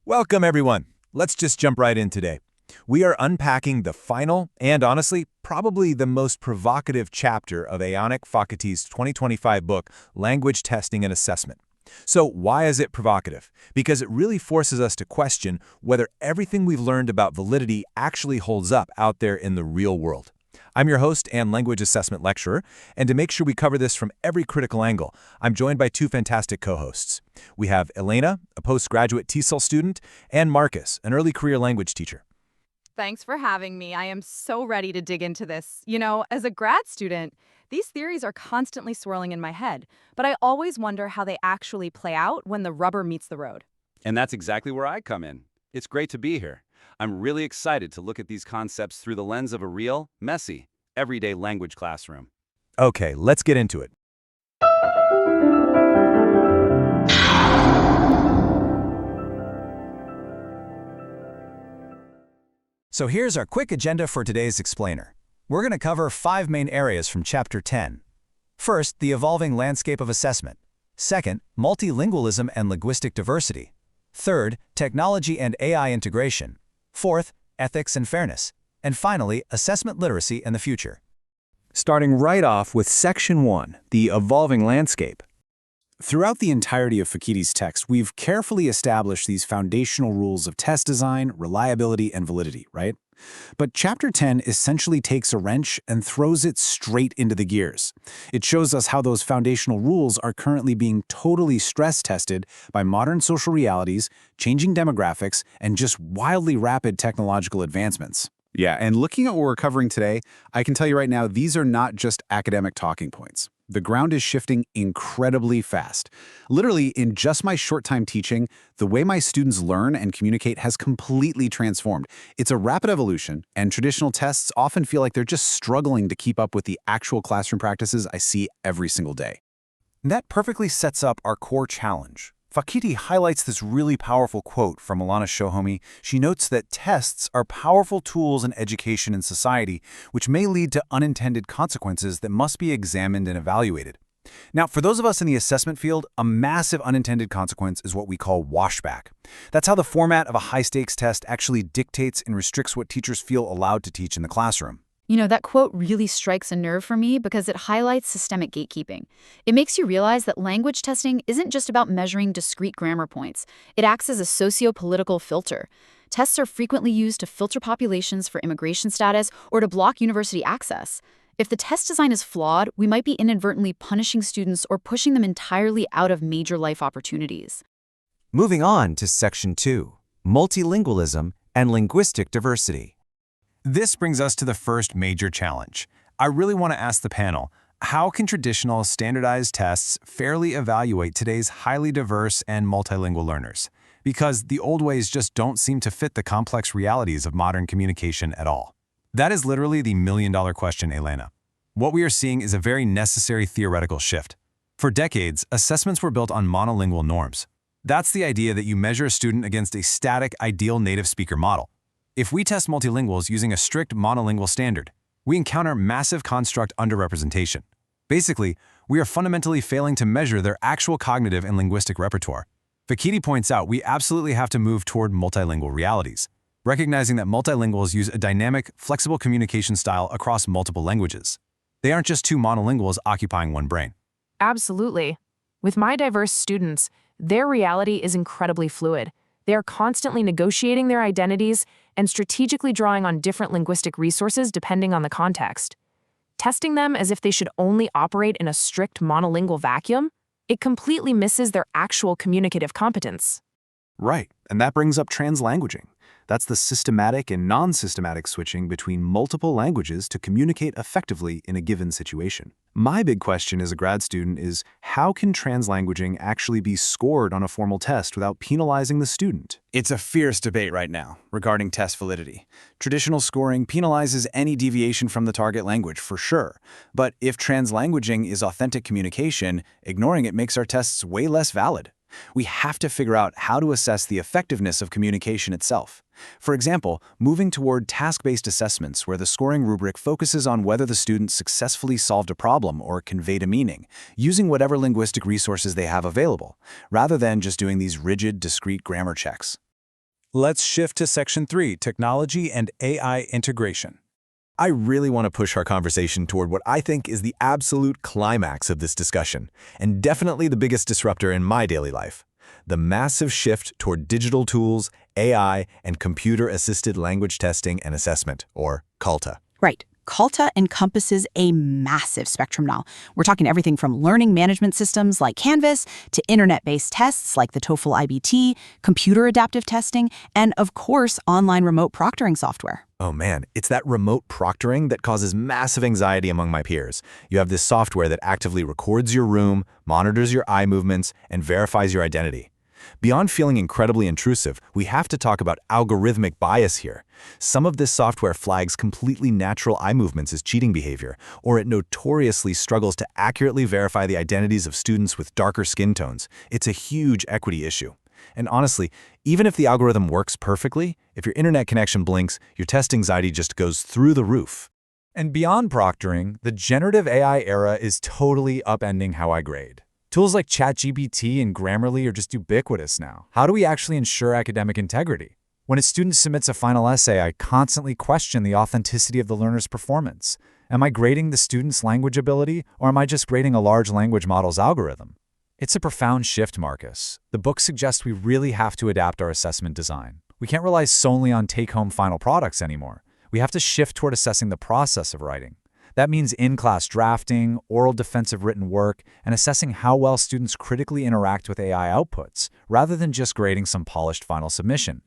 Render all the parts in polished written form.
Welcome, everyone. Let's just jump right in today. We are unpacking the final and, honestly, probably the most provocative chapter of Ayonik Fakati's 2025 book, Language Testing and Assessment. So why is it provocative? Because it really forces us to question whether everything we've learned about validity actually holds up out there in the real world. I'm your host and language assessment lecturer, and to make sure we cover this from every critical angle, I'm joined by two fantastic co-hosts. We have Elena, a postgraduate TESOL student, and Marcus, an early career language teacher. Thanks for having me. I am so ready to dig into this. As a grad student, these theories are constantly swirling in my head, but I always wonder how they actually play out when the rubber meets the road. And that's exactly where I come in. It's great to be here. I'm really excited to look at these concepts through the lens of a real, messy, everyday language classroom. Okay, let's get into it. So here's our quick agenda for today's explainer. We're going to cover 5 main areas from Chapter 10. First, the evolving landscape of assessment. Second, multilingualism and linguistic diversity. Third, technology and AI integration. Fourth, ethics and fairness. And finally, assessment literacy and the future. Starting right off with Section 1, the evolving landscape. Throughout the entirety of Fakiti's text, we've carefully established these foundational rules of test design, reliability, and validity, right? But Chapter 10 essentially takes a wrench and throws it straight into the gears. It shows us how those foundational rules are currently being totally stress-tested by modern social realities, changing demographics, and just wildly rapid technological advancements. Yeah, and looking at what we're covering today, I can tell you right now, these are not just academic talking points. The ground is shifting incredibly fast. Literally, in just my short time teaching, the way my students learn and communicate has completely transformed. It's a rapid evolution, and traditional tests often feel like they're just struggling to keep up with the actual classroom practices I see every single day. That perfectly sets up our core challenge. Fakiti highlights this really powerful quote from Alana Shohomi. She notes that tests are powerful tools in education and society, which may lead to unintended consequences that must be examined and evaluated. Now, for those of us in the assessment field, a massive unintended consequence is what we call washback. That's how the format of a high-stakes test actually dictates and restricts what teachers feel allowed to teach in the classroom. That quote really strikes a nerve for me because it highlights systemic gatekeeping. It makes you realize that language testing isn't just about measuring discrete grammar points. It acts as a socio-political filter. Tests are frequently used to filter populations for immigration status or to block university access. If the test design is flawed, we might be inadvertently punishing students or pushing them entirely out of major life opportunities. Moving on to Section 2, multilingualism and linguistic diversity. This brings us to the first major challenge. I really want to ask the panel, how can traditional standardized tests fairly evaluate today's highly diverse and multilingual learners? Because the old ways just don't seem to fit the complex realities of modern communication at all. That is literally the million-dollar question, Elena. What we are seeing is a very necessary theoretical shift. For decades, assessments were built on monolingual norms. That's the idea that you measure a student against a static, ideal native speaker model. If we test multilinguals using a strict monolingual standard, we encounter massive construct underrepresentation. Basically, we are fundamentally failing to measure their actual cognitive and linguistic repertoire. Fakiti points out we absolutely have to move toward multilingual realities, recognizing that multilinguals use a dynamic, flexible communication style across multiple languages. They aren't just two monolinguals occupying one brain. Absolutely. With my diverse students, their reality is incredibly fluid. They are constantly negotiating their identities and strategically drawing on different linguistic resources depending on the context. Testing them as if they should only operate in a strict monolingual vacuum, it completely misses their actual communicative competence. Right, and that brings up translanguaging. That's the systematic and non-systematic switching between multiple languages to communicate effectively in a given situation. My big question as a grad student is, how can translanguaging actually be scored on a formal test without penalizing the student? It's a fierce debate right now regarding test validity. Traditional scoring penalizes any deviation from the target language, for sure. But if translanguaging is authentic communication, ignoring it makes our tests way less valid. We have to figure out how to assess the effectiveness of communication itself. For example, moving toward task-based assessments where the scoring rubric focuses on whether the student successfully solved a problem or conveyed a meaning, using whatever linguistic resources they have available, rather than just doing these rigid, discrete grammar checks. Let's shift to Section 3, Technology and AI Integration. I really want to push our conversation toward what I think is the absolute climax of this discussion, and definitely the biggest disruptor in my daily life: the massive shift toward digital tools, AI, and computer-assisted language testing and assessment, or CALTA. Right. CALTA encompasses a massive spectrum now. We're talking everything from learning management systems like Canvas to internet-based tests like the TOEFL IBT, computer adaptive testing, and of course, online remote proctoring software. Oh man, it's that remote proctoring that causes massive anxiety among my peers. You have this software that actively records your room, monitors your eye movements, and verifies your identity. Beyond feeling incredibly intrusive, we have to talk about algorithmic bias here. Some of this software flags completely natural eye movements as cheating behavior, or it notoriously struggles to accurately verify the identities of students with darker skin tones. It's a huge equity issue. And honestly, even if the algorithm works perfectly, if your internet connection blinks, your test anxiety just goes through the roof. And beyond proctoring, the generative AI era is totally upending how I grade. Tools like ChatGPT and Grammarly are just ubiquitous now. How do we actually ensure academic integrity? When a student submits a final essay, I constantly question the authenticity of the learner's performance. Am I grading the student's language ability, or am I just grading a large language model's algorithm? It's a profound shift, Marcus. The book suggests we really have to adapt our assessment design. We can't rely solely on take-home final products anymore. We have to shift toward assessing the process of writing. That means in-class drafting, oral defensive written work, and assessing how well students critically interact with AI outputs, rather than just grading some polished final submission.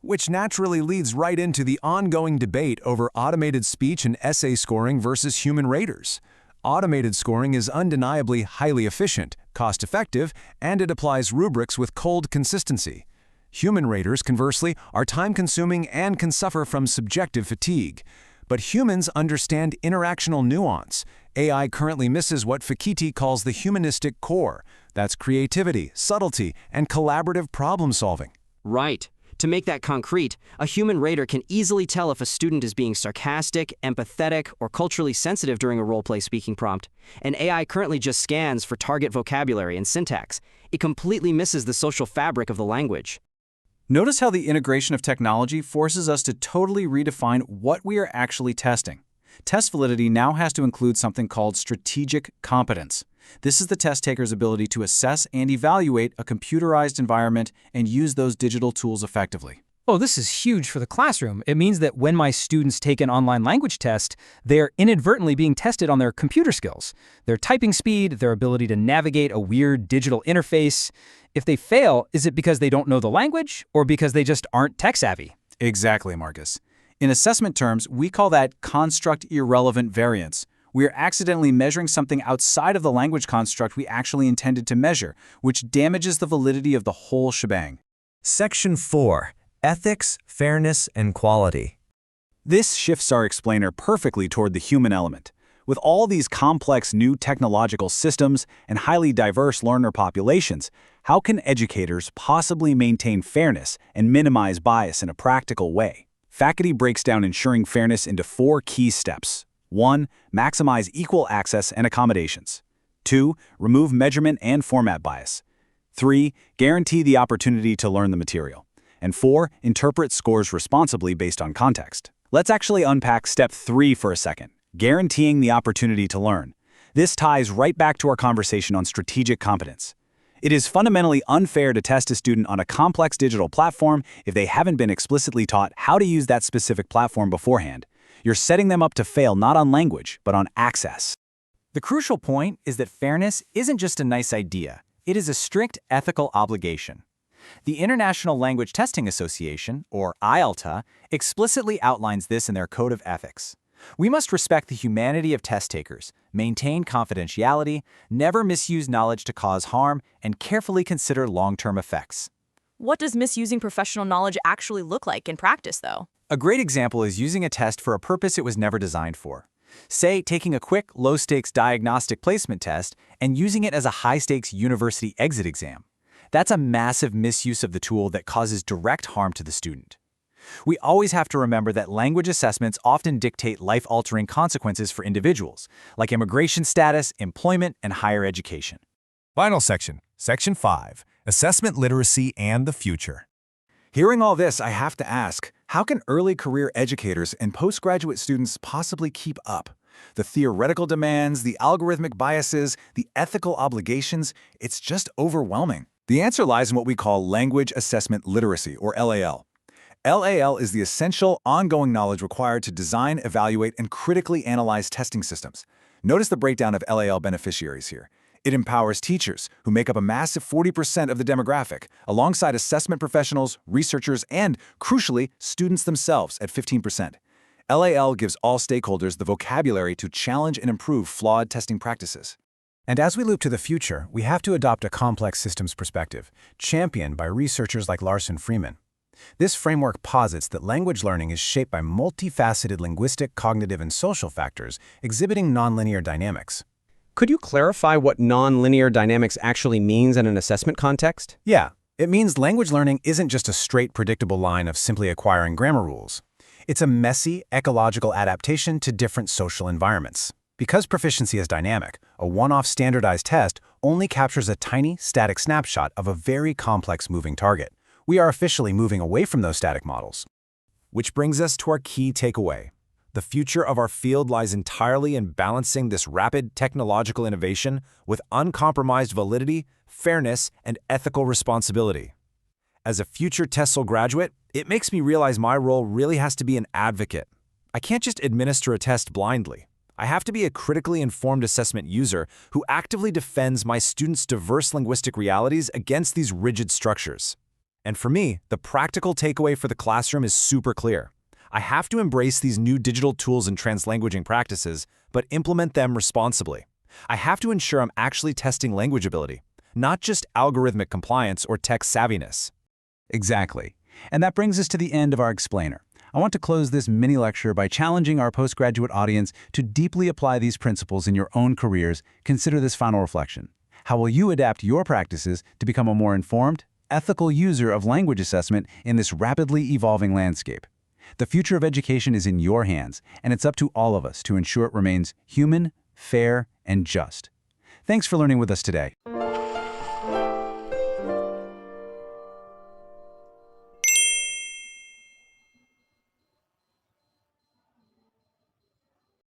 Which naturally leads right into the ongoing debate over automated speech and essay scoring versus human raters. Automated scoring is undeniably highly efficient, cost-effective, and it applies rubrics with cold consistency. Human raters, conversely, are time-consuming and can suffer from subjective fatigue. But humans understand interactional nuance. AI currently misses what Fikiti calls the humanistic core. That's creativity, subtlety, and collaborative problem-solving. Right. To make that concrete, a human rater can easily tell if a student is being sarcastic, empathetic, or culturally sensitive during a role-play speaking prompt. And AI currently just scans for target vocabulary and syntax. It completely misses the social fabric of the language. Notice how the integration of technology forces us to totally redefine what we are actually testing. Test validity now has to include something called strategic competence. This is the test taker's ability to assess and evaluate a computerized environment and use those digital tools effectively. Oh, this is huge for the classroom. It means that when my students take an online language test, they're inadvertently being tested on their computer skills, their typing speed, their ability to navigate a weird digital interface. If they fail, is it because they don't know the language or because they just aren't tech-savvy? Exactly, Marcus. In assessment terms, we call that construct-irrelevant variance. We are accidentally measuring something outside of the language construct we actually intended to measure, which damages the validity of the whole shebang. Section 4. Ethics, Fairness, and Quality. This shifts our explainer perfectly toward the human element. With all these complex new technological systems and highly diverse learner populations, how can educators possibly maintain fairness and minimize bias in a practical way? Faculty breaks down ensuring fairness into 4 key steps. 1. Maximize equal access and accommodations. 2. Remove measurement and format bias. 3. Guarantee the opportunity to learn the material. And 4. Interpret scores responsibly based on context. Let's actually unpack step 3 for a second. Guaranteeing the opportunity to learn. This ties right back to our conversation on strategic competence. It is fundamentally unfair to test a student on a complex digital platform if they haven't been explicitly taught how to use that specific platform beforehand. You're setting them up to fail not on language, but on access. The crucial point is that fairness isn't just a nice idea. It is a strict ethical obligation. The International Language Testing Association, or IALTA, explicitly outlines this in their Code of Ethics. We must respect the humanity of test takers, maintain confidentiality, never misuse knowledge to cause harm, and carefully consider long-term effects. What does misusing professional knowledge actually look like in practice, though? A great example is using a test for a purpose it was never designed for. Say, taking a quick, low-stakes diagnostic placement test and using it as a high-stakes university exit exam. That's a massive misuse of the tool that causes direct harm to the student. We always have to remember that language assessments often dictate life-altering consequences for individuals, like immigration status, employment, and higher education. Final section, Section 5. Assessment Literacy and the Future. Hearing all this, I have to ask, how can early career educators and postgraduate students possibly keep up? The theoretical demands, the algorithmic biases, the ethical obligations, it's just overwhelming. The answer lies in what we call language assessment literacy, or LAL. LAL is the essential, ongoing knowledge required to design, evaluate, and critically analyze testing systems. Notice the breakdown of LAL beneficiaries here. It empowers teachers, who make up a massive 40% of the demographic, alongside assessment professionals, researchers, and, crucially, students themselves at 15%. LAL gives all stakeholders the vocabulary to challenge and improve flawed testing practices. And as we loop to the future, we have to adopt a complex systems perspective, championed by researchers like Larson Freeman. This framework posits that language learning is shaped by multifaceted linguistic, cognitive, and social factors, exhibiting nonlinear dynamics. Could you clarify what nonlinear dynamics actually means in an assessment context? Yeah, it means language learning isn't just a straight, predictable line of simply acquiring grammar rules. It's a messy, ecological adaptation to different social environments. Because proficiency is dynamic, a one-off standardized test only captures a tiny, static snapshot of a very complex moving target. We are officially moving away from those static models. Which brings us to our key takeaway. The future of our field lies entirely in balancing this rapid technological innovation with uncompromised validity, fairness, and ethical responsibility. As a future TESOL graduate, it makes me realize my role really has to be an advocate. I can't just administer a test blindly. I have to be a critically informed assessment user who actively defends my students' diverse linguistic realities against these rigid structures. And for me, the practical takeaway for the classroom is super clear. I have to embrace these new digital tools and translanguaging practices, but implement them responsibly. I have to ensure I'm actually testing language ability, not just algorithmic compliance or tech savviness. Exactly. And that brings us to the end of our explainer. I want to close this mini lecture by challenging our postgraduate audience to deeply apply these principles in your own careers. Consider this final reflection. How will you adapt your practices to become a more informed, ethical user of language assessment in this rapidly evolving landscape? The future of education is in your hands, and it's up to all of us to ensure it remains human, fair, and just. Thanks for learning with us today.